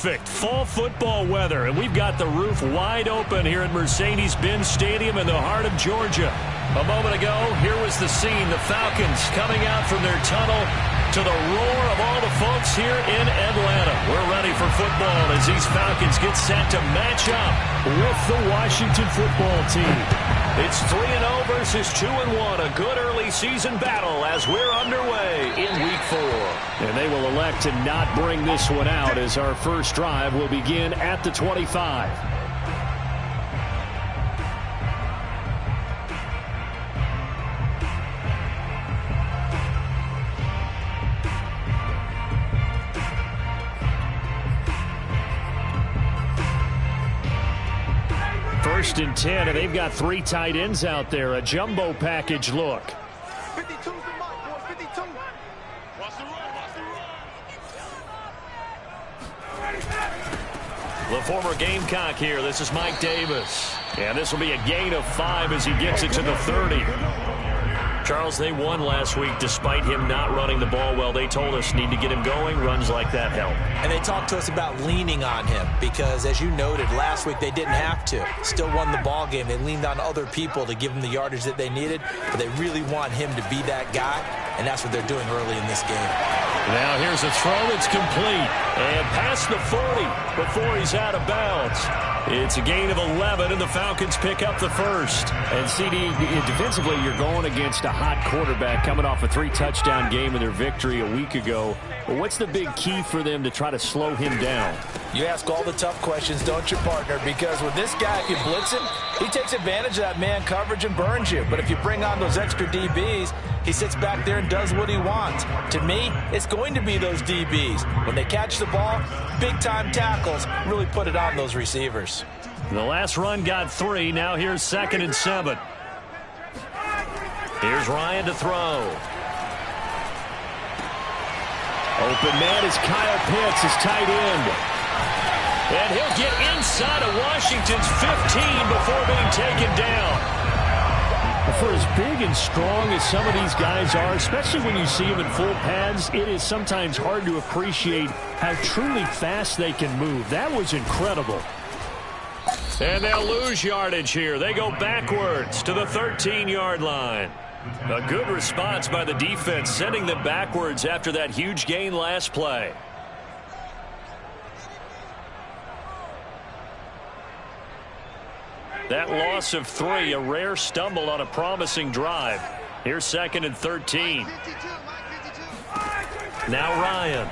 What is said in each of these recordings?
perfect fall football weather, and we've got the roof wide open here at Mercedes-Benz Stadium in the heart of Georgia. A moment ago, here was the scene. The Falcons coming out from their tunnel to the roar of all the folks here in Atlanta. We're ready for football as these Falcons get set to match up with the Washington football team. It's 3-0 versus 2-1, a good early season battle as we're underway in Week 4. And they will elect to not bring this one out as our first drive will begin at the 25. First and 10, and they've got 3 tight ends out there. A jumbo package look. 52's the mark, boy. 52. Watch the run. The former Gamecock here. This is Mike Davis. And this will be a gain of 5 as he gets it to the 30. Charles, they won last week despite him not running the ball well. They told us need to get him going. Runs like that help. And they talked to us about leaning on him because, as you noted, last week they didn't have to. Still won the ball game. They leaned on other people to give them the yardage that they needed, but they really want him to be that guy, and that's what they're doing early in this game. Now here's a throw that's complete. And past the 40 before he's out of bounds. It's a gain of 11, and the Falcons pick up the first. And, CD, defensively, you're going against a hot quarterback coming off a 3-touchdown game in their victory a week ago. Well, what's the big key for them to try to slow him down? You ask all the tough questions, don't you, partner? Because with this guy, if you blitz him, he takes advantage of that man coverage and burns you. But if you bring on those extra DBs, he sits back there and does what he wants. To me, it's going to be those DBs. When they catch the ball, big-time tackles really put it on those receivers. The last run got 3. Now here's 2nd and 7. Here's Ryan to throw. Open man is Kyle Pitts, his tight end. And he'll get inside of Washington's 15 before being taken down. For as big and strong as some of these guys are, especially when you see them in full pads, it is sometimes hard to appreciate how truly fast they can move. That was incredible. And they'll lose yardage here. They go backwards to the 13-yard line. A good response by the defense, sending them backwards after that huge gain last play. That loss of 3, a rare stumble on a promising drive. Here's 2nd and 13. Now Ryan.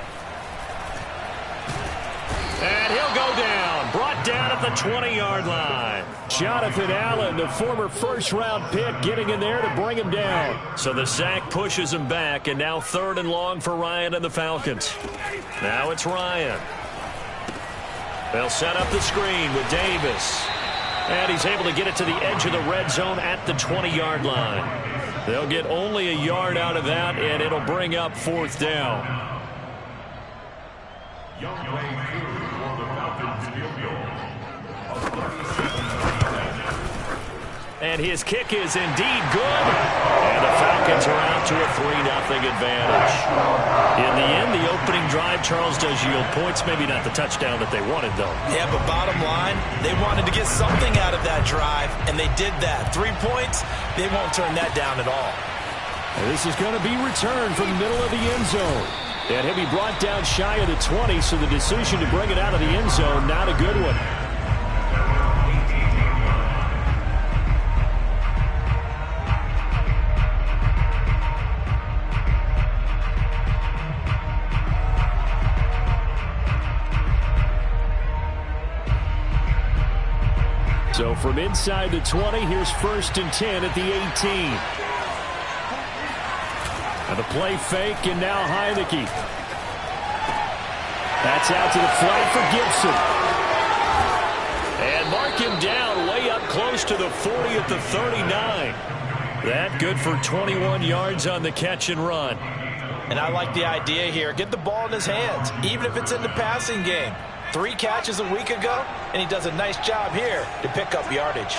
And he'll go down. Brought down at the 20-yard line. Jonathan Allen, the former first-round pick, getting in there to bring him down. So the sack pushes him back, and now 3rd and long for Ryan and the Falcons. Now it's Ryan. They'll set up the screen with Davis. And he's able to get it to the edge of the red zone at the 20-yard line. They'll get only a yard out of that, and it'll bring up 4th down. And his kick is indeed good. And the Falcons are out to a 3-0 advantage. In the end, the opening drive, Charles, does yield points. Maybe not the touchdown that they wanted, though. Yeah, but bottom line, they wanted to get something out of that drive, and they did that. 3 points, they won't turn that down at all. And this is going to be returned from the middle of the end zone. And he'll be brought down shy of the 20, so the decision to bring it out of the end zone, not a good one. So from inside the 20, here's 1st and 10 at the 18. And the play fake, and now Heineke. That's out to the flat for Gibson. And mark him down way up close to the 40 at the 39. That good for 21 yards on the catch and run. And I like the idea here. Get the ball in his hands, even if it's in the passing game. 3 catches a week ago, and he does a nice job here to pick up yardage.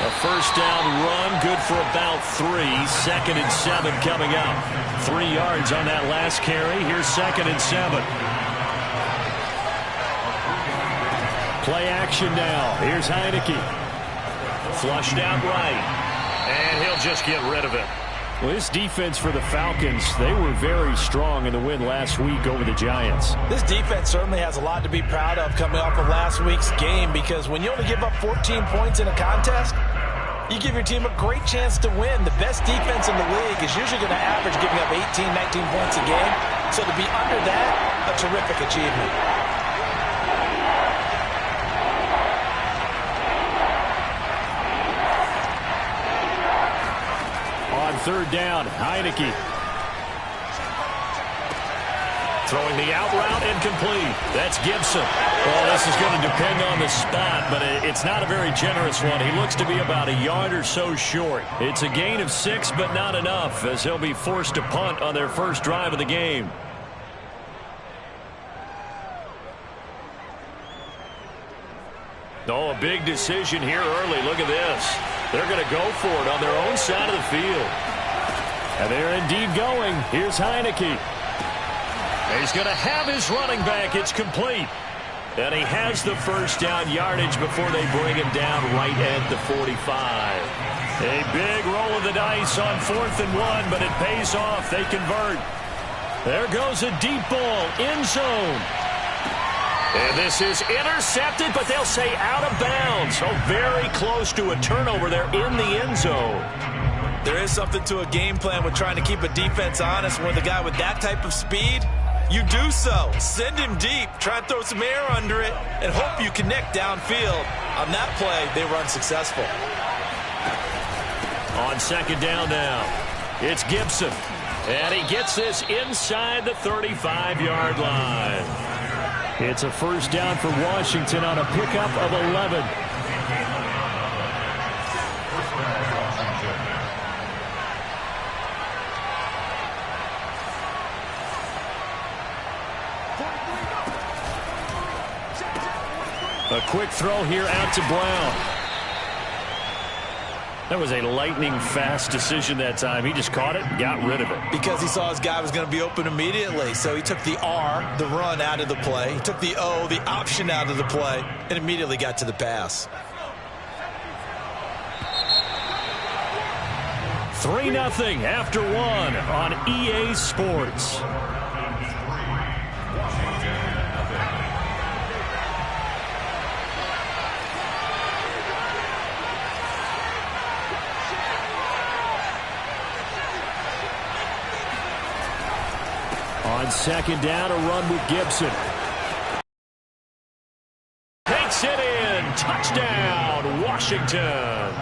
A first down run, good for about 3. 2nd and 7 coming up. 3 yards on that last carry. Here's 2nd and 7. Play action now. Here's Heineke. Flushed out right. And he'll just get rid of it. Well, this defense for the Falcons, they were very strong in the win last week over the Giants. This defense certainly has a lot to be proud of coming off of last week's game, because when you only give up 14 points in a contest, you give your team a great chance to win. The best defense in the league is usually going to average giving up 18, 19 points a game. So to be under that, a terrific achievement. Third down, Heineke. Throwing the out route, incomplete. That's Gibson. Well, this is going to depend on the spot, but it's not a very generous one. He looks to be about a yard or so short. It's a gain of 6, but not enough, as he'll be forced to punt on their first drive of the game. Oh, a big decision here early. Look at this. They're going to go for it on their own side of the field. And they're indeed going. Here's Heineke. He's going to have his running back. It's complete. And he has the first down yardage before they bring him down right at the 45. A big roll of the dice on 4th and 1, but it pays off. They convert. There goes a deep ball, end zone. And this is intercepted, but they'll say out of bounds. So very close to a turnover there in the end zone. There is something to a game plan with trying to keep a defense honest. With a guy with that type of speed, you do so. Send him deep, try and throw some air under it, and hope you connect downfield. On that play, they were unsuccessful. On 2nd down now, it's Gibson. And he gets this inside the 35-yard line. It's a first down for Washington on a pickup of 11. A quick throw here out to Brown. That was a lightning-fast decision that time. He just caught it and got rid of it. Because he saw his guy was going to be open immediately. So he took the R, the run, out of the play. He took the O, the option, out of the play, and immediately got to the pass. 3-0 after 1 on EA Sports. On 2nd down, a run with Gibson. Takes it in. Touchdown, Washington.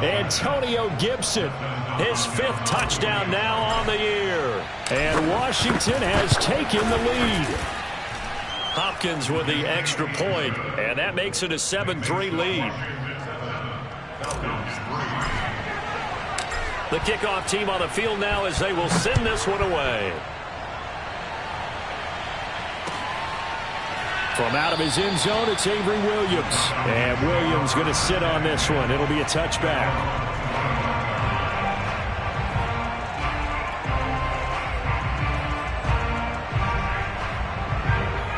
Antonio Gibson, his 5th touchdown now on the year. And Washington has taken the lead. Hopkins with the extra point, and that makes it a 7-3 lead. The kickoff team on the field now as they will send this one away. From out of his end zone, it's Avery Williams. And Williams going to sit on this one. It'll be a touchback.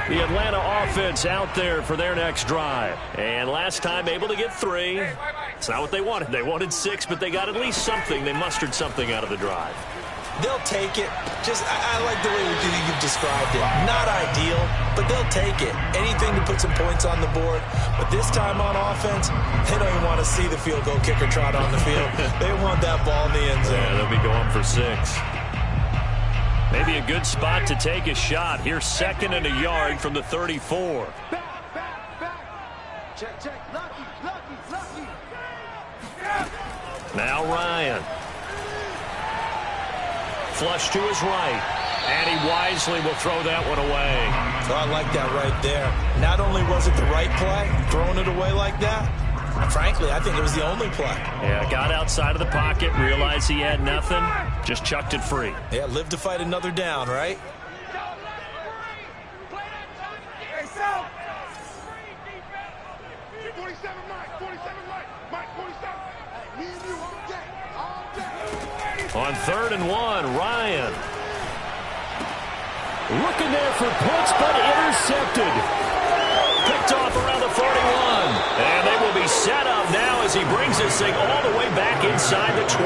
The Atlanta offense out there for their next drive. And last time able to get 3. It's not what they wanted. They wanted 6, but they got at least something. They mustered something out of the drive. They'll take it. I like the way you've described it. Not ideal, but they'll take it. Anything to put some points on the board. But this time on offense, they don't even want to see the field goal kicker trot on the field. They want that ball in the end zone. Yeah, they'll be going for 6. Maybe a good spot to take a shot. Here's 2nd and a yard from the 34. Check. Lucky. Now Ryan. Flush to his right. And he wisely will throw that one away. So I like that right there. Not only was it the right play, throwing it away like that, frankly, I think it was the only play. Yeah, got outside of the pocket, realized he had nothing, just chucked it free. Yeah, live to fight another down, right? Hey, 47 Mike, 47 Mike, 47. On 3rd and 1, Ryan. Looking there for puts, but intercepted. Picked off around the 41. And they will be set up now as he brings this thing all the way back inside the 20.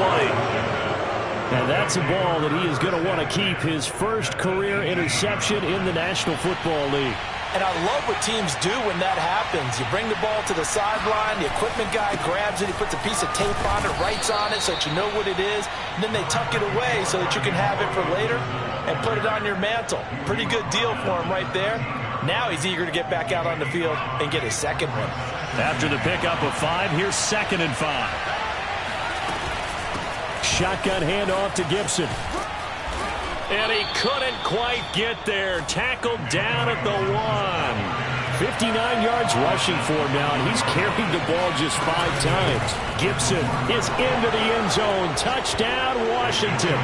And that's a ball that he is going to want to keep, his first career interception in the National Football League. And I love what teams do when that happens. You bring the ball to the sideline, the equipment guy grabs it, he puts a piece of tape on it, writes on it so that you know what it is, and then they tuck it away so that you can have it for later and put it on your mantle. Pretty good deal for him right there. Now he's eager to get back out on the field and get his second one. After the pickup of 5, here's 2nd and 5. Shotgun handoff to Gibson. And he couldn't quite get there. Tackled down at the 1. 59 yards rushing for him now, and he's carried the ball just 5 times. Gibson is into the end zone. Touchdown, Washington.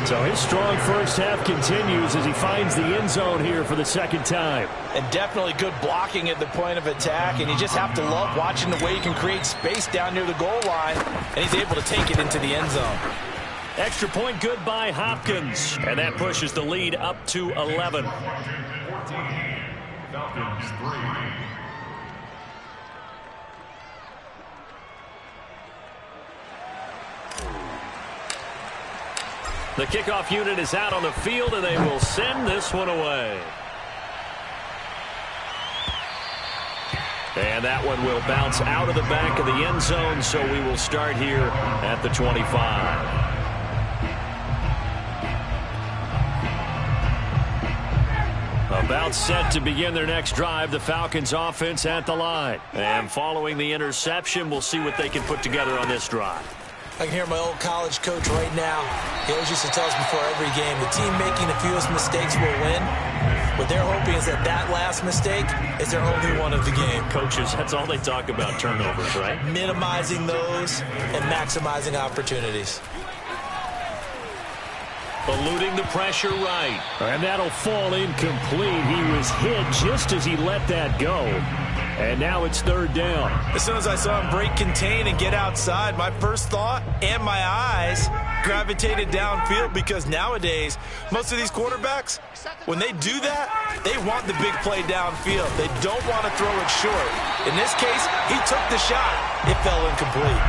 So his strong first half continues as he finds the end zone here for the second time. And definitely good blocking at the point of attack, and you just have to love watching the way you can create space down near the goal line, and he's able to take it into the end zone. Extra point good by Hopkins, and that pushes the lead up to 11. 14, Falcons 3. The kickoff unit is out on the field, and they will send this one away. And that one will bounce out of the back of the end zone, so we will start here at the 25. About set to begin their next drive, the Falcons offense at the line. And following the interception, we'll see what they can put together on this drive. I can hear my old college coach right now. He always used to tell us before every game, the team making the fewest mistakes will win. What they're hoping is that that last mistake is their only one of the game. Coaches, that's all they talk about, turnovers, right? Minimizing those and maximizing opportunities. Eluding the pressure right. And that'll fall incomplete. He was hit just as he let that go. And now it's 3rd down. As soon as I saw him break contain and get outside, my first thought and my eyes gravitated downfield, because nowadays, most of these quarterbacks, when they do that, they want the big play downfield. They don't want to throw it short. In this case, he took the shot. It fell incomplete.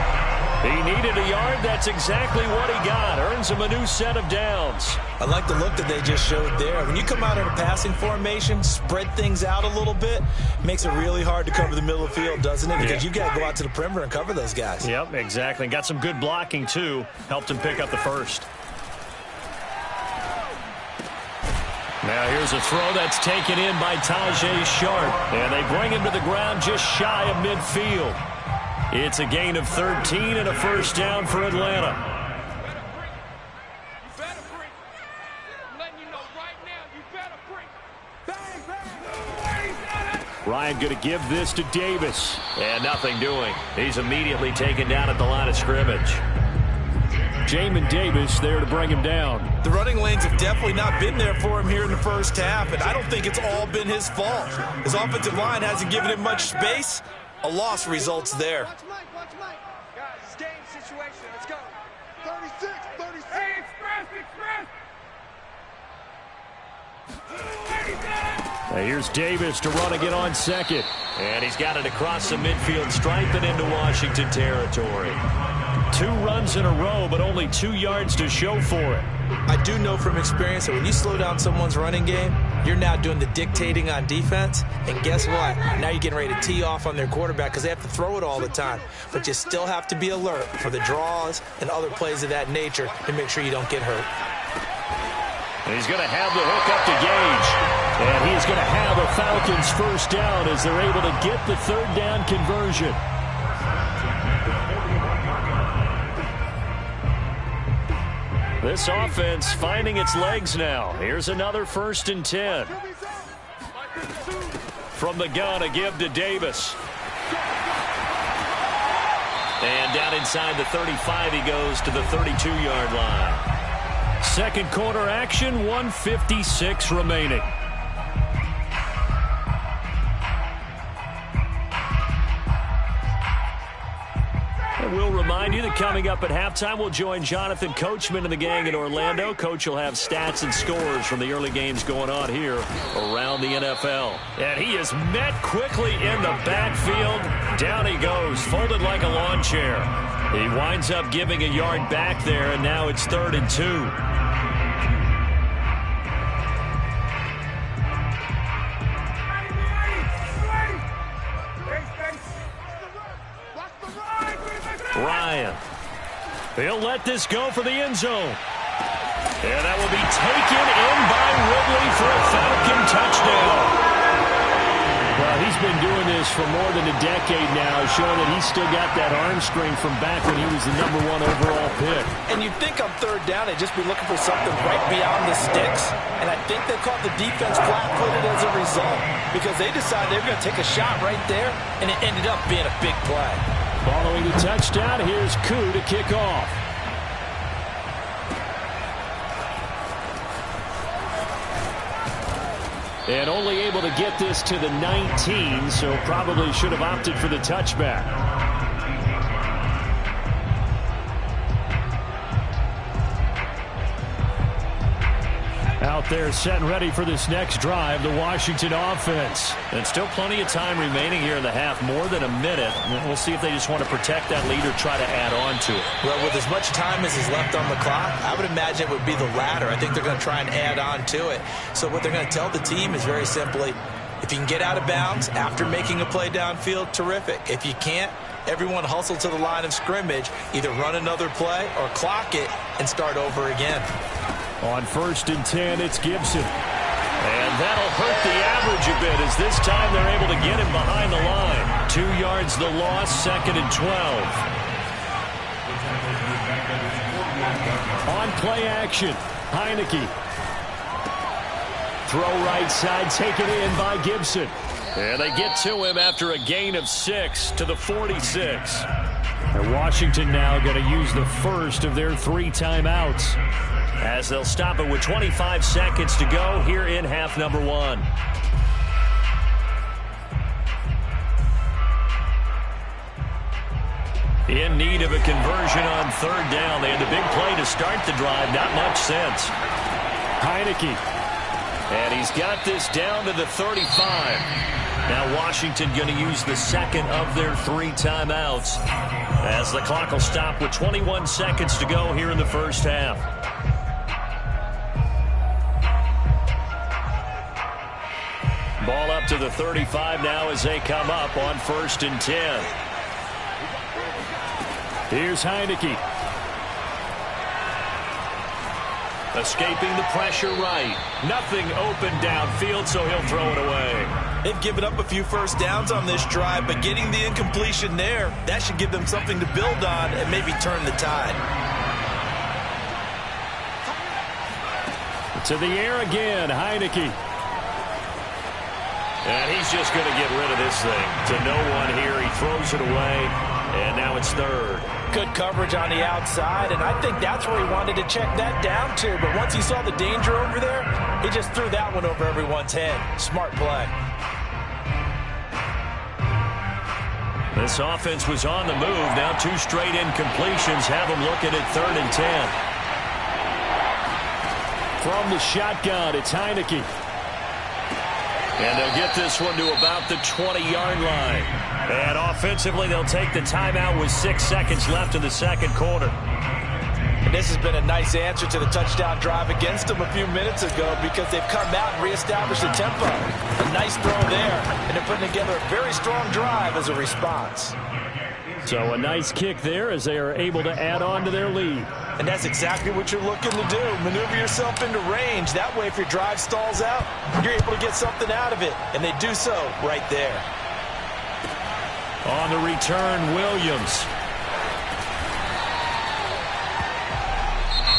He needed a yard. That's exactly what he got. Earns him a new set of downs. I like the look that they just showed there. When you come out in a passing formation, spread things out a little bit, makes it really hard to cover the middle of the field, doesn't it? Because you got to go out to the perimeter and cover those guys. Yep, exactly. Got some good blocking, too. Helped him pick up the first. Now here's a throw that's taken in by Tajay Sharp. And they bring him to the ground just shy of midfield. It's a gain of 13 and a first down for Atlanta. Ryan going to give this to Davis. And nothing doing. He's immediately taken down at the line of scrimmage. Jamin Davis there to bring him down. The running lanes have definitely not been there for him here in the first half, and I don't think it's all been his fault. His offensive line hasn't given him much space. A loss results there. Watch Mike, watch Mike. Guys, it's game situation. Let's go. 36, 36. Hey, express. Now here's Davis to run again on second. And he's got it across the midfield stripe and into Washington territory. 2 runs in a row, but only 2 yards to show for it. I do know from experience that when you slow down someone's running game, you're now doing the dictating on defense. And guess what? Now you're getting ready to tee off on their quarterback because they have to throw it all the time. But you still have to be alert for the draws and other plays of that nature to make sure you don't get hurt. And he's going to have the hook up to Gage. And he's going to have a Falcons first down as they're able to get the 3rd down conversion. This offense finding its legs now. Here's another 1st and 10. From the gun, a give to Davis. And down inside the 35, he goes to the 32-yard line. Second quarter action, 1:56 remaining. And we'll remind remind you that coming up at halftime, we'll join Jonathan Coachman and the gang in Orlando. Coach will have stats and scores from the early games going on here around the NFL. And he is met quickly in the backfield. Down he goes, folded like a lawn chair. He winds up giving a yard back there, and now it's 3rd and 2. Ryan. He'll let this go for the end zone. And that will be taken in by Ridley for a Falcon touchdown. Well, he's been doing this for more than a decade now, showing that he's still got that arm strength from back when he was the #1 overall pick. And you'd think on 3rd down, they'd just be looking for something right beyond the sticks. And I think they caught the defense flat-footed as a result because they decided they were going to take a shot right there, and it ended up being a big play. Following the touchdown, here's Koo to kick off. And only able to get this to the 19, so probably should have opted for the touchback. Out there set and ready for this next drive, the Washington offense. And still plenty of time remaining here in the half, more than a minute. We'll see if they just want to protect that lead or try to add on to it. Well, with as much time as is left on the clock, I would imagine it would be the latter. I think they're going to try and add on to it. So what they're going to tell the team is very simply, if you can get out of bounds after making a play downfield, terrific. If you can't, everyone hustle to the line of scrimmage, either run another play or clock it and start over again. On 1st and 10, it's Gibson. And that'll hurt the average a bit as this time they're able to get him behind the line. 2 yards the loss, 2nd and 12. On play action, Heineke. Throw right side, taken in by Gibson. And they get to him after a gain of 6 to the 46. And Washington now going to use the first of their 3 timeouts, as they'll stop it with 25 seconds to go here in half number 1. In need of a conversion on 3rd down. They had the big play to start the drive. Not much sense. Heineke. And he's got this down to the 35. Now Washington going to use the second of their 3 timeouts as the clock will stop with 21 seconds to go here in the first half. Ball up to the 35 now as they come up on 1st and 10. Here's Heineke. Escaping the pressure right. Nothing open downfield, so he'll throw it away. They've given up a few first downs on this drive, but getting the incompletion there, that should give them something to build on and maybe turn the tide. To the air again, Heineke. And he's just going to get rid of this thing. To no one here. He throws it away, and now it's 3rd. Good coverage on the outside, and I think that's where he wanted to check that down to. But once he saw the danger over there, he just threw that one over everyone's head. Smart play. This offense was on the move. Now 2 straight incompletions have them looking at 3rd and 10. From the shotgun, it's Heineke. And they'll get this one to about the 20-yard line. And offensively, they'll take the timeout with 6 seconds left in the second quarter. And this has been a nice answer to the touchdown drive against them a few minutes ago because they've come out and reestablished the tempo. A nice throw there, and they're putting together a very strong drive as a response. So a nice kick there as they are able to add on to their lead. And that's exactly what you're looking to do. Maneuver yourself into range. That way, if your drive stalls out, you're able to get something out of it. And they do so right there. On the return, Williams.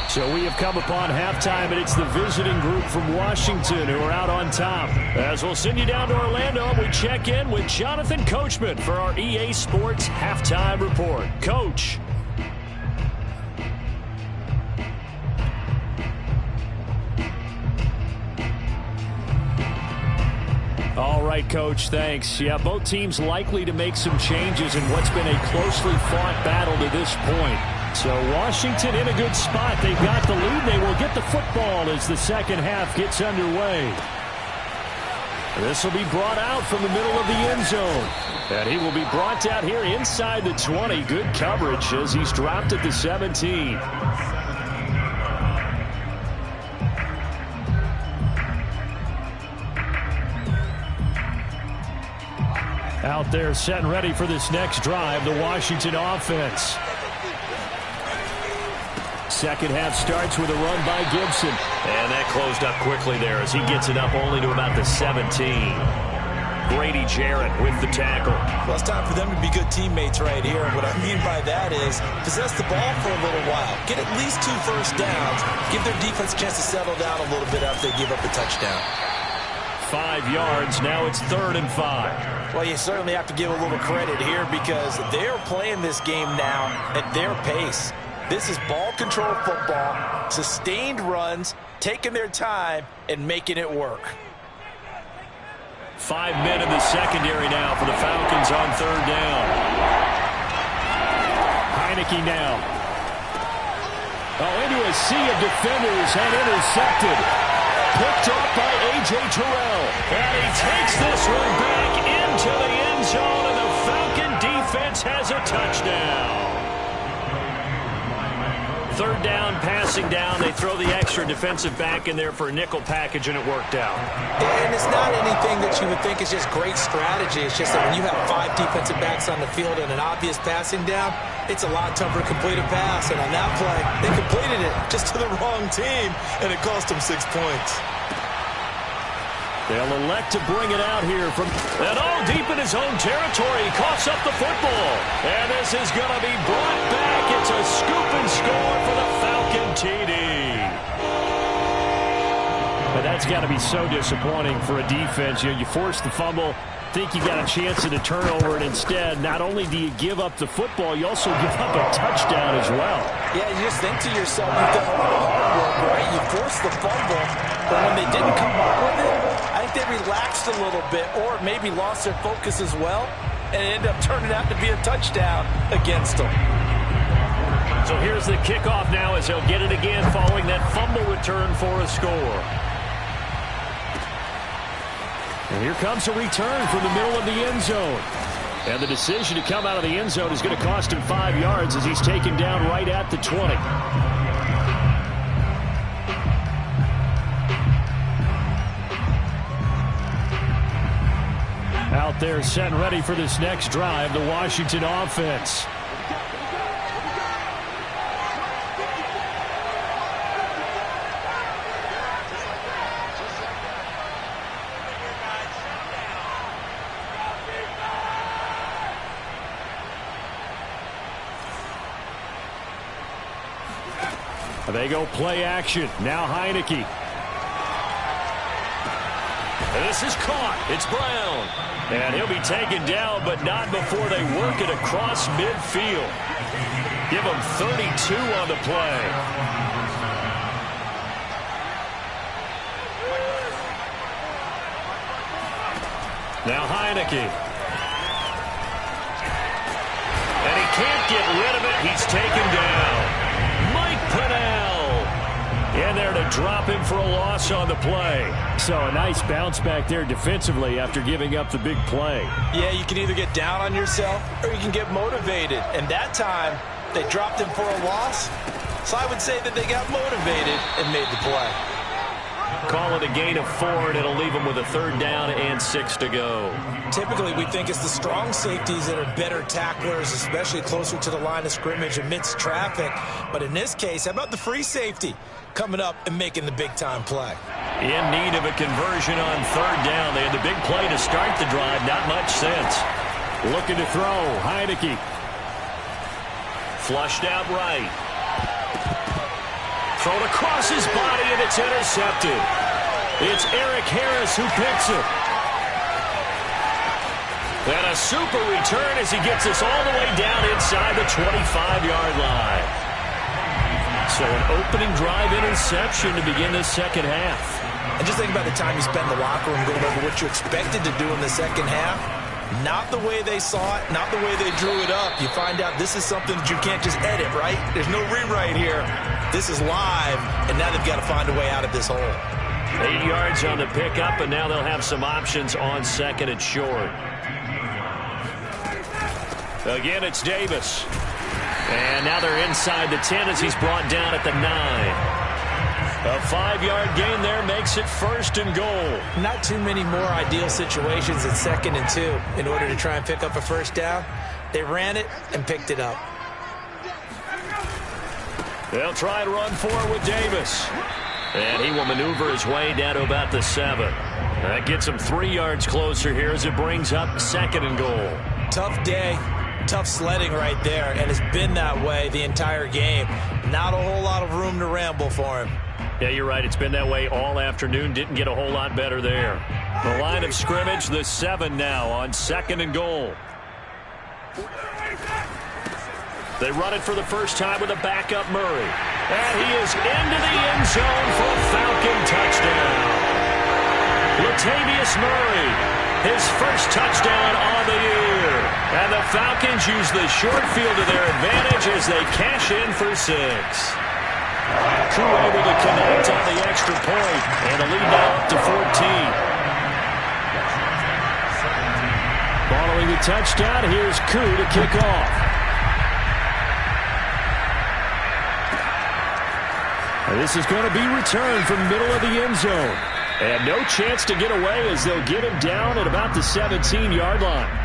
So we have come upon halftime, and it's the visiting group from Washington who are out on top. As we'll send you down to Orlando, we check in with Jonathan Coachman for our EA Sports Halftime Report. Coach. All right, Coach. Thanks. Yeah, both teams likely to make some changes in what's been a closely fought battle to this point. So Washington in a good spot. They've got the lead. They will get the football as the second half gets underway. This will be brought out from the middle of the end zone. And he will be brought down here inside the 20. Good coverage as he's dropped at the 17. Out there set and ready for this next drive, the Washington offense. Second half starts with a run by Gibson. And that closed up quickly there as he gets it up only to about the 17. Grady Jarrett with the tackle. Well, it's time for them to be good teammates right here. And what I mean by that is possess the ball for a little while. Get at least 2 first downs. Give their defense a chance to settle down a little bit after they give up a touchdown. 5 yards. Now it's 3rd and 5. Well, you certainly have to give a little credit here because they're playing this game now at their pace. This is ball control football, sustained runs, taking their time, and making it work. 5 men in the secondary now for the Falcons on 3rd down. Heineke now. Into a sea of defenders and intercepted. Picked off by A.J. Terrell. And he takes this one back into the end zone, and the Falcon defense has a touchdown. 3rd down, passing down. They throw the extra defensive back in there for a nickel package, and it worked out. And it's not anything that you would think is just great strategy. It's just that when you have 5 defensive backs on the field and an obvious passing down, it's a lot tougher to complete a pass. And on that play, they completed it just to the wrong team, and it cost them 6 points. They'll elect to bring it out here from deep in his own territory. He coughs up the football. And this is going to be brought back. It's a scoop and score for the Falcon TD. But that's got to be so disappointing for a defense. You force the fumble, think you got a chance at a turnover, and instead, not only do you give up the football, you also give up a touchdown as well. Yeah, you just think to yourself, you've done a lot of hard work, right? You forced the fumble, but when they didn't come up with it, I think they relaxed a little bit or maybe lost their focus as well, and it ended up turning out to be a touchdown against them. So here's the kickoff now as they'll get it again following that fumble return for a score. And here comes a return from the middle of the end zone. And the decision to come out of the end zone is going to cost him 5 yards as he's taken down right at the 20. Out there set and ready for this next drive, the Washington offense. They go play action. Now Heineke. This is caught. It's Brown. And he'll be taken down, but not before they work it across midfield. Give him 32 on the play. Now Heineke. And he can't get rid of it. He's taken down. In there to drop him for a loss on the play. So a nice bounce back there defensively after giving up the big play. Yeah, you can either get down on yourself or you can get motivated. And that time, they dropped him for a loss. So I would say that they got motivated and made the play. Call it a gain of 4, and it'll leave them with a 3rd down and 6 to go. Typically, we think it's the strong safeties that are better tacklers, especially closer to the line of scrimmage amidst traffic. But in this case, how about the free safety coming up and making the big-time play? In need of a conversion on 3rd down. They had the big play to start the drive. Not much sense. Looking to throw. Heineke. Flushed out right. Thrown across his body, and it's intercepted. It's Eric Harris who picks it. And a super return as he gets us all the way down inside the 25-yard line. So an opening drive interception to begin the second half. And just think about the time you spent in the locker room going over what you expected to do in the second half. Not the way they saw it, not the way they drew it up. You find out this is something that you can't just edit, right? There's no rewrite here. This is live, and now they've got to find a way out of this hole. 8 yards on the pickup, and now they'll have some options on second and short. Again, it's Davis. And now they're inside the 10 as he's brought down at the 9. A 5-yard gain there makes it first and goal. Not too many more ideal situations at 2nd and 2 in order to try and pick up a first down. They ran it and picked it up. They'll try and run forward with Davis. And he will maneuver his way down to about the 7. That gets him 3 yards closer here as it brings up 2nd and goal. Tough day. Tough sledding right there, and it's been that way the entire game. Not a whole lot of room to ramble for him. Yeah, you're right. It's been that way all afternoon. Didn't get a whole lot better there. The line of scrimmage, the 7 now on 2nd and goal. They run it for the first time with a backup Murray. And he is into the end zone for a Falcon touchdown. Latavius Murray, his first touchdown on the year. And the Falcons use the short field to their advantage as they cash in for 6. Crew able to connect on the extra point, and the lead now up to 14. Following the touchdown, here's Koo to kick off. And this is going to be returned from middle of the end zone. And no chance to get away as they'll get him down at about the 17-yard line.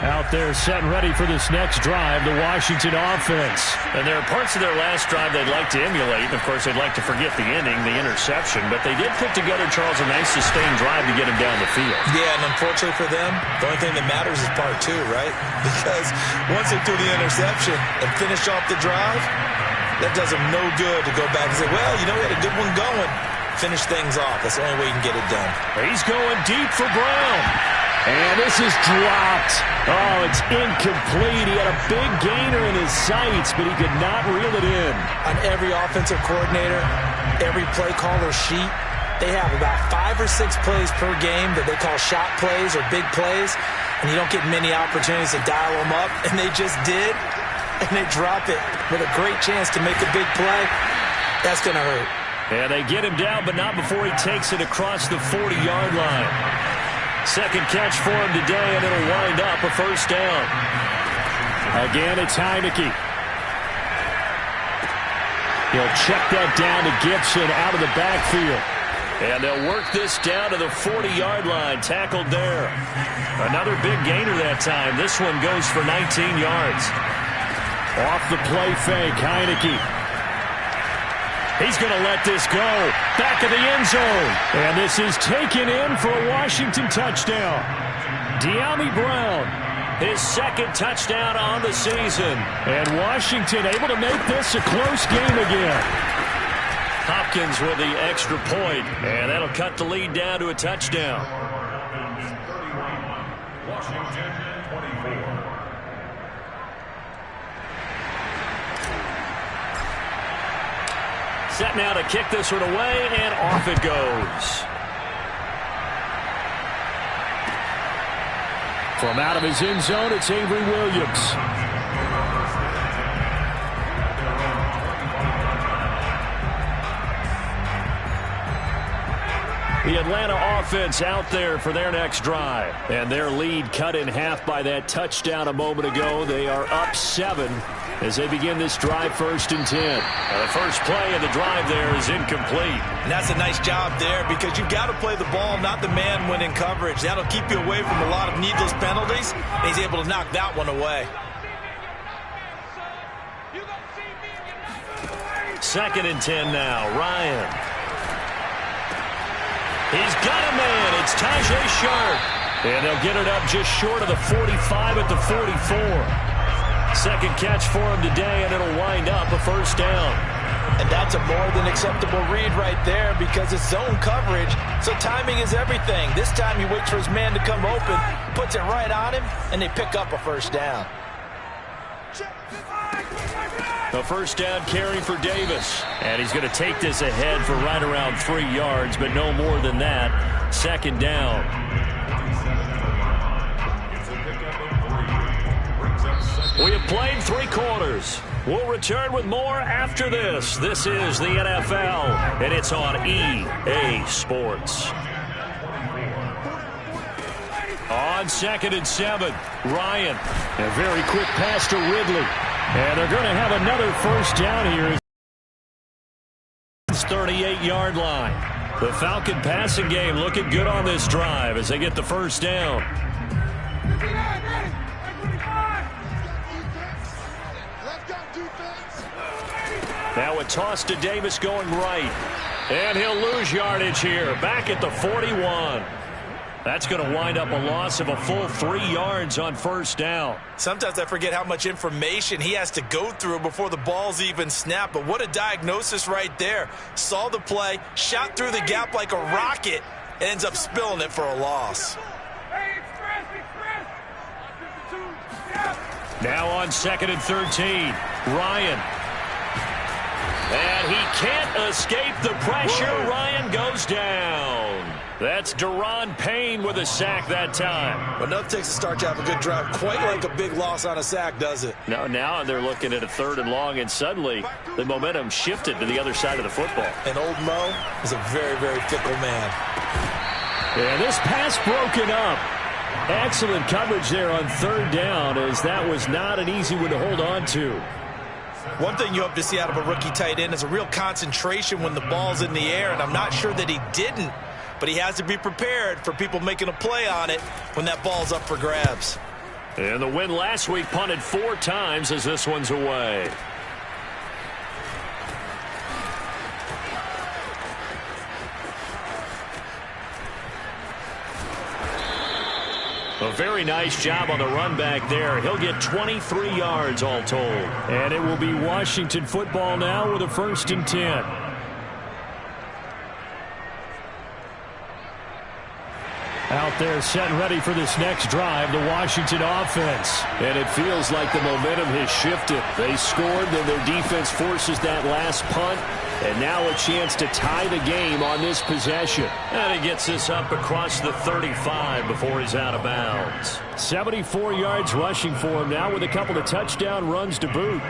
Out there set and ready for this next drive, the Washington offense. And there are parts of their last drive they'd like to emulate. And, of course, they'd like to forget the inning, the interception. But they did put together, Charles, a nice sustained drive to get him down the field. Yeah, and unfortunately for them, the only thing that matters is part 2, right? Because once they threw the interception and finished off the drive, that does them no good to go back and say, well, you know, we had a good one going. Finish things off. That's the only way you can get it done. He's going deep for Brown. And this is dropped. Oh, it's incomplete. He had a big gainer in his sights, but he could not reel it in. On every offensive coordinator, every play caller sheet, they have about 5 or 6 plays per game that they call shot plays or big plays, and you don't get many opportunities to dial them up, and they just did, and they drop it with a great chance to make a big play. That's going to hurt. And they get him down, but not before he takes it across the 40-yard line. Second catch for him today, and it'll wind up a first down. Again, it's Heineke. He'll check that down to Gibson out of the backfield. And they'll work this down to the 40-yard line, tackled there. Another big gainer that time. This one goes for 19 yards. Off the play fake, Heineke. He's going to let this go. Back of the end zone. And this is taken in for a Washington touchdown. De'Ami Brown, his second touchdown on the season. And Washington able to make this a close game again. Hopkins with the extra point, and that'll cut the lead down to a touchdown. Washington 24. Set now to kick this one away, and off it goes. From out of his end zone, it's Avery Williams. The Atlanta offense out there for their next drive. And their lead cut in half by that touchdown a moment ago. They are up 7 as they begin this drive, 1st and 10. And the first play of the drive there is incomplete. And that's a nice job there because you've got to play the ball, not the man when in coverage. That'll keep you away from a lot of needless penalties. And he's able to knock that one away. 2nd and 10 now. Ryan. He's got a man. It's Tajay Sharp. And they'll get it up just short of the 45 at the 44. Second catch for him today, and it'll wind up a first down. And that's a more than acceptable read right there because it's zone coverage, so timing is everything. This time he waits for his man to come open, puts it right on him, and they pick up a first down. A first down carry for Davis. And he's going to take this ahead for right around 3 yards, but no more than that. Second down. We have played 3 quarters. We'll return with more after this. This is the NFL, and it's on EA Sports. On 2nd and 7, Ryan. A very quick pass to Ridley. And they're going to have another first down here. 38-yard line. The Falcon passing game looking good on this drive as they get the first down. Now a toss to Davis going right. And he'll lose yardage here. Back at the 41. That's going to wind up a loss of a full 3 yards on first down. Sometimes I forget how much information he has to go through before the ball's even snapped. But what a diagnosis right there. Saw the play, shot through the gap like a rocket, and ends up spilling it for a loss. Now on 2nd and 13, Ryan. And he can't escape the pressure. Ryan goes down. That's Deron Payne with a sack that time. Enough takes to start to have a good drive. Quite like a big loss on a sack, does it? No, now they're looking at a 3rd and long, and suddenly the momentum shifted to the other side of the football. And old Mo is a very, very fickle man. And this pass broken up. Excellent coverage there on 3rd down, as that was not an easy one to hold on to. One thing you hope to see out of a rookie tight end is a real concentration when the ball's in the air, and I'm not sure that he didn't. But he has to be prepared for people making a play on it when that ball's up for grabs. And the win last week punted 4 times as this one's away. A very nice job on the run back there. He'll get 23 yards all told. And it will be Washington football now with a 1st and 10. Out there set and ready for this next drive, the Washington offense. And it feels like the momentum has shifted. They scored, then their defense forces that last punt. And now a chance to tie the game on this possession. And he gets this up across the 35 before he's out of bounds. 74 yards rushing for him now with a couple of touchdown runs to boot.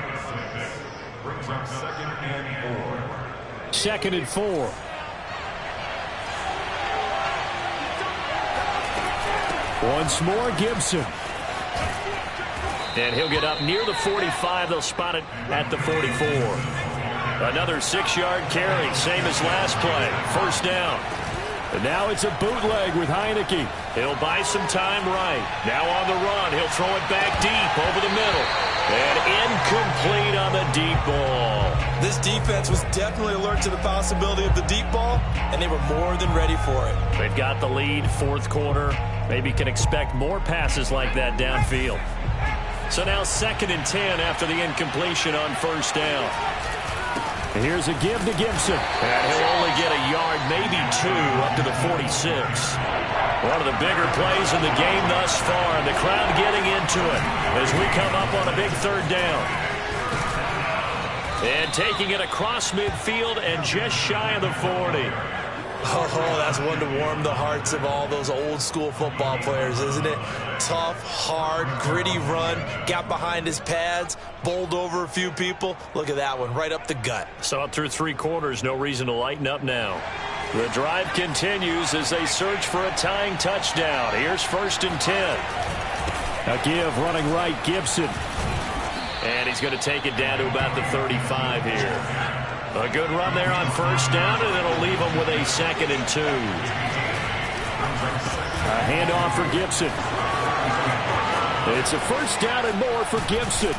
2nd and 4. Once more, Gibson. And he'll get up near the 45. They'll spot it at the 44. Another 6-yard carry, same as last play. First down. And now it's a bootleg with Heineke. He'll buy some time right. Now on the run, he'll throw it back deep over the middle. And incomplete on the deep ball. This defense was definitely alert to the possibility of the deep ball, and they were more than ready for it. They've got the lead, 4th quarter. Maybe can expect more passes like that downfield. So now 2nd and 10 after the incompletion on first down. And here's a give to Gibson. And he'll only get a yard, maybe 2, up to the 46. One of the bigger plays in the game thus far. The crowd getting into it as we come up on a big 3rd down. And taking it across midfield and just shy of the 40. Oh, that's one to warm the hearts of all those old school football players, isn't it? Tough, hard, gritty run, got behind his pads, bowled over a few people. Look at that one, right up the gut. So up through 3 quarters, no reason to lighten up now. The drive continues as they search for a tying touchdown. Here's 1st and 10. A give running right, Gibson. And he's going to take it down to about the 35 here. A good run there on first down, and it'll leave him with a 2nd and 2. A handoff for Gibson. It's a first down and more for Gibson.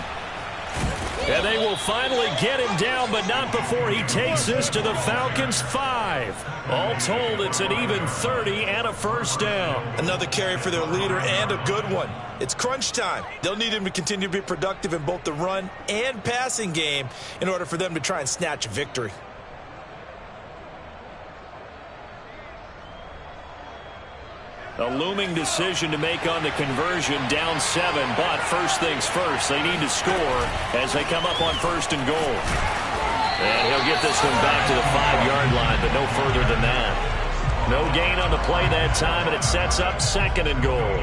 And they will finally get him down, but not before he takes this to the Falcons' 5. All told, it's an even 30 and a first down. Another carry for their leader and a good one. It's crunch time. They'll need him to continue to be productive in both the run and passing game in order for them to try and snatch a victory. A looming decision to make on the conversion, down 7, but first things first, they need to score as they come up on first and goal. And he'll get this one back to the 5-yard line, but no further than that. No gain on the play that time, and it sets up second and goal.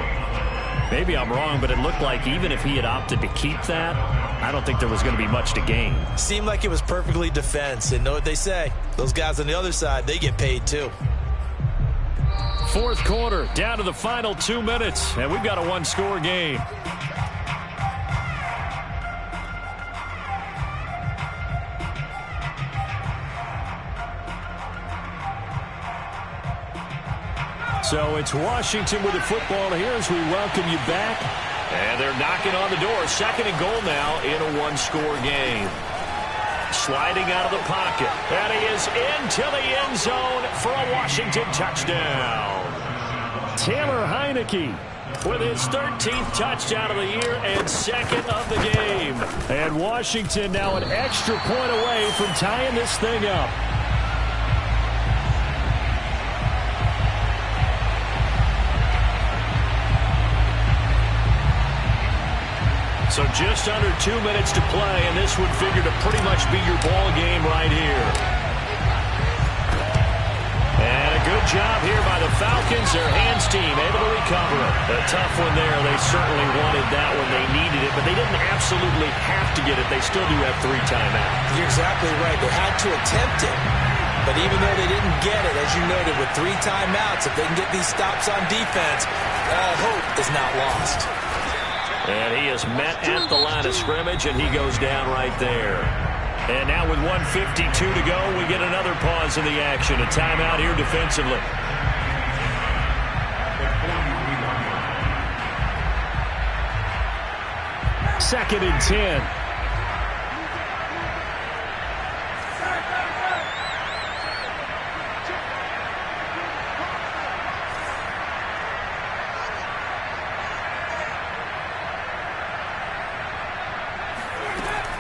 Maybe I'm wrong, but it looked like even if he had opted to keep that, I don't think there was going to be much to gain. Seemed like it was perfectly defense, and know what they say. Those guys on the other side, they get paid too. Fourth quarter, down to the final 2 minutes, and we've got a one-score game. So it's Washington with the football here as we welcome you back. And they're knocking on the door. Second and goal now in a one-score game. Sliding out of the pocket. And he is into the end zone for a Washington touchdown. Taylor Heineke with his 13th touchdown of the year and second of the game. And Washington now an extra point away from tying this thing up. So just under 2 minutes to play, and this would figure to pretty much be your ball game right here. And a good job here by the Falcons. Their hands team able to recover it. A tough one there. They certainly wanted that when they needed it, but they didn't absolutely have to get it. They still do have 3 timeouts. You're exactly right. They had to attempt it. But even though they didn't get it, as you noted, with 3 timeouts, if they can get these stops on defense, all hope is not lost. And he is met at the line of scrimmage, and he goes down right there. And now with 1:52 to go, we get another pause in the action. A timeout here defensively. Second and 10.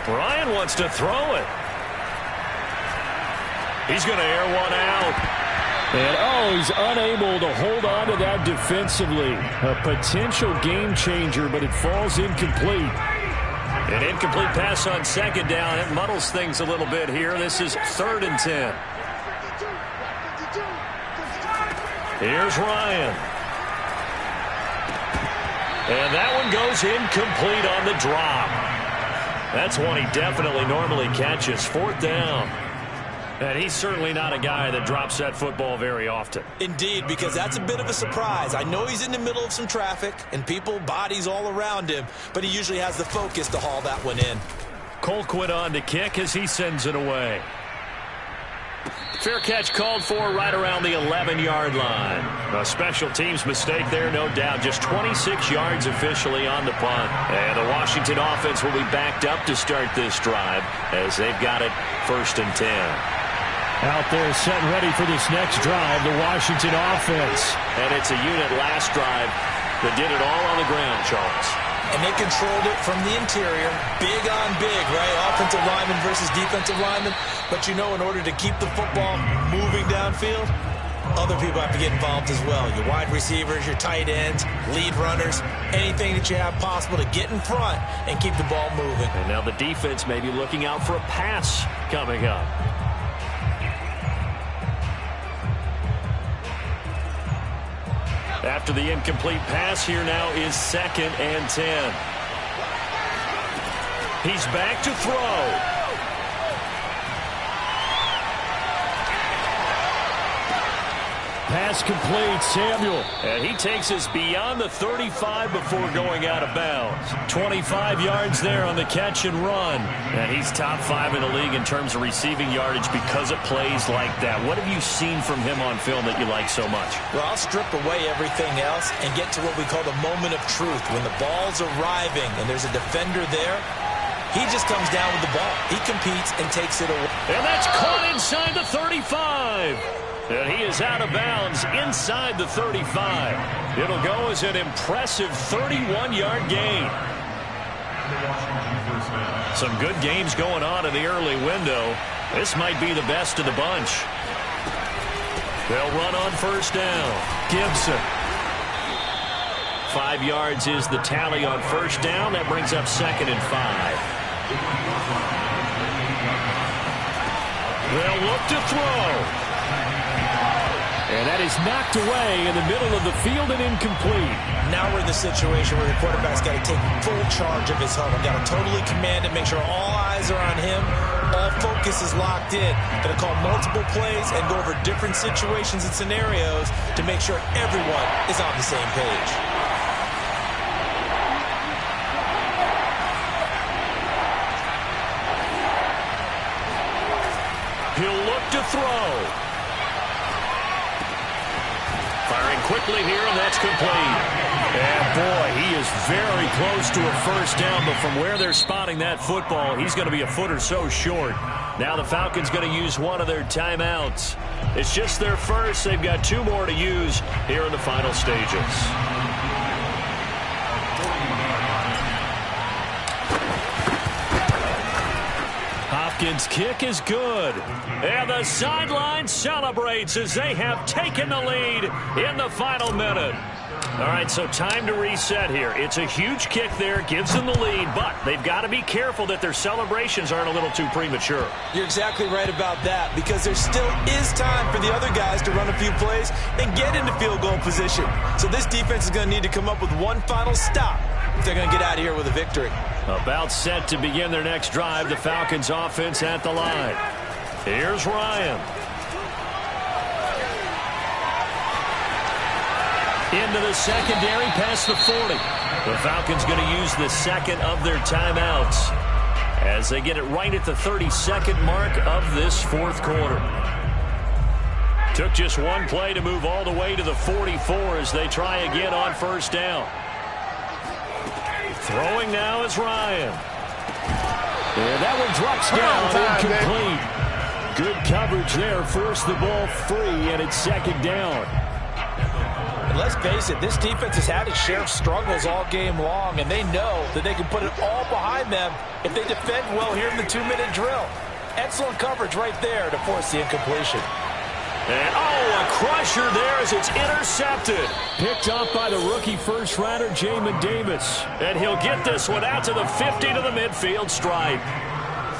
Ryan wants to throw it. He's going to air one out. And, he's unable to hold on to that defensively. A potential game changer, but it falls incomplete. An incomplete pass on second down. It muddles things a little bit here. This is 3rd and 10. Here's Ryan. And that one goes incomplete on the drop. That's one he definitely normally catches. 4th down. And he's certainly not a guy that drops that football very often. Indeed, because that's a bit of a surprise. I know he's in the middle of some traffic and people, bodies all around him, but he usually has the focus to haul that one in. Colquitt on to kick as he sends it away. Fair catch called for right around the 11-yard line. A special teams mistake there, no doubt. Just 26 yards officially on the punt. And the Washington offense will be backed up to start this drive as they've got it 1st and 10. Out there set and ready for this next drive, the Washington offense. And it's a unit last drive that did it all on the ground, Charles. And they controlled it from the interior, big on big, right? Offensive lineman versus defensive lineman. But you know, in order to keep the football moving downfield, other people have to get involved as well. Your wide receivers, your tight ends, lead runners, anything that you have possible to get in front and keep the ball moving. And now the defense may be looking out for a pass coming up. After the incomplete pass, here now is 2nd and 10. He's back to throw. Pass complete, Samuel. And he takes us beyond the 35 before going out of bounds. 25 yards there on the catch and run. And he's top 5 in the league in terms of receiving yardage because of plays like that. What have you seen from him on film that you like so much? Well, I'll strip away everything else and get to what we call the moment of truth. When the ball's arriving and there's a defender there, He just comes down with the ball. He competes and takes it away. And that's caught inside the 35. And he is out of bounds inside the 35. It'll go as an impressive 31-yard gain. Some good games going on in the early window. This might be the best of the bunch. They'll run on first down. Gibson. 5 yards is the tally on first down. That brings up 2nd and 5. They'll look to throw. And that is knocked away in the middle of the field and incomplete. Now we're in the situation where the quarterback's got to take full charge of his huddle. Got to totally command it, make sure all eyes are on him. All focus is locked in. Got to call multiple plays and go over different situations and scenarios to make sure everyone is on the same page. He'll look to throw. Firing quickly here, and that's complete. And boy, he is very close to a first down, but from where they're spotting that football, he's going to be a foot or so short. Now the Falcons going to use one of their timeouts. It's just their first. They've got 2 more to use here in the final stages. Hopkins' kick is good. And the sideline celebrates as they have taken the lead in the final minute. All right, so time to reset here. It's a huge kick there, gives them the lead, but they've got to be careful that their celebrations aren't a little too premature. You're exactly right about that, because there still is time for the other guys to run a few plays and get into field goal position. So this defense is going to need to come up with one final stop if they're going to get out of here with a victory. About set to begin their next drive, the Falcons offense at the line. Here's Ryan. Into the secondary past the 40. The Falcons going to use the second of their timeouts as they get it right at the 32nd mark of this fourth quarter. Took just one play to move all the way to the 44 as they try again on first down. Throwing now is Ryan. And that one drops down, incomplete. Good coverage there, forced the ball free, and it's 2nd down. And let's face it, this defense has had its share of struggles all game long, and they know that they can put it all behind them if they defend well here in the 2-minute drill. Excellent coverage right there to force the incompletion. And, a crusher there as it's intercepted. Picked off by the rookie first-rounder, Jamin Davis. And he'll get this one out to the 50 to the midfield stripe.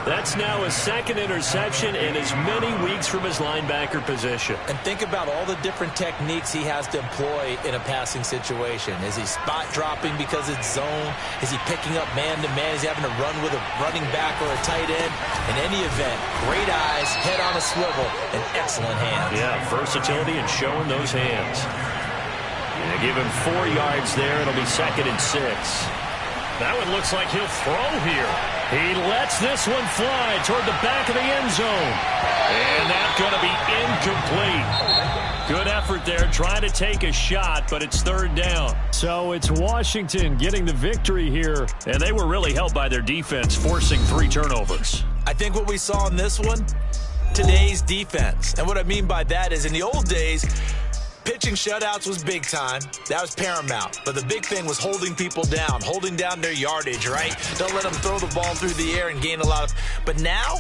That's now his 2nd interception in as many weeks from his linebacker position. And think about all the different techniques he has to employ in a passing situation. Is he spot dropping because it's zone? Is he picking up man-to-man? Is he having to run with a running back or a tight end? In any event, great eyes, head on a swivel, and excellent hands. Yeah, versatility and showing those hands. And give him 4 yards there. It'll be 2nd and 6. That one looks like he'll throw here. He lets this one fly toward the back of the end zone. And that's going to be incomplete. Good effort there, trying to take a shot, but it's 3rd down. So it's Washington getting the victory here. And they were really helped by their defense, forcing 3 turnovers. I think what we saw in this one, today's defense. And what I mean by that is in the old days, pitching shutouts was big time. That was paramount. But the big thing was holding people down, holding down their yardage, right? Don't let them throw the ball through the air and gain a lot of... But now,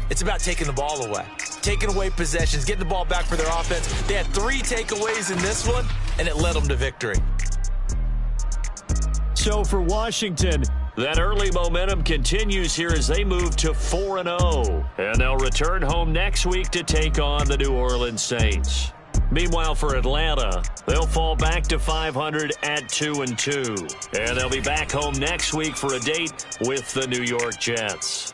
it's about taking the ball away. Taking away possessions, getting the ball back for their offense. They had 3 takeaways in this one, and it led them to victory. So for Washington, that early momentum continues here as they move to 4-0. And they'll return home next week to take on the New Orleans Saints. Meanwhile, for Atlanta, they'll fall back to 500 at 2-2. And they'll be back home next week for a date with the New York Jets.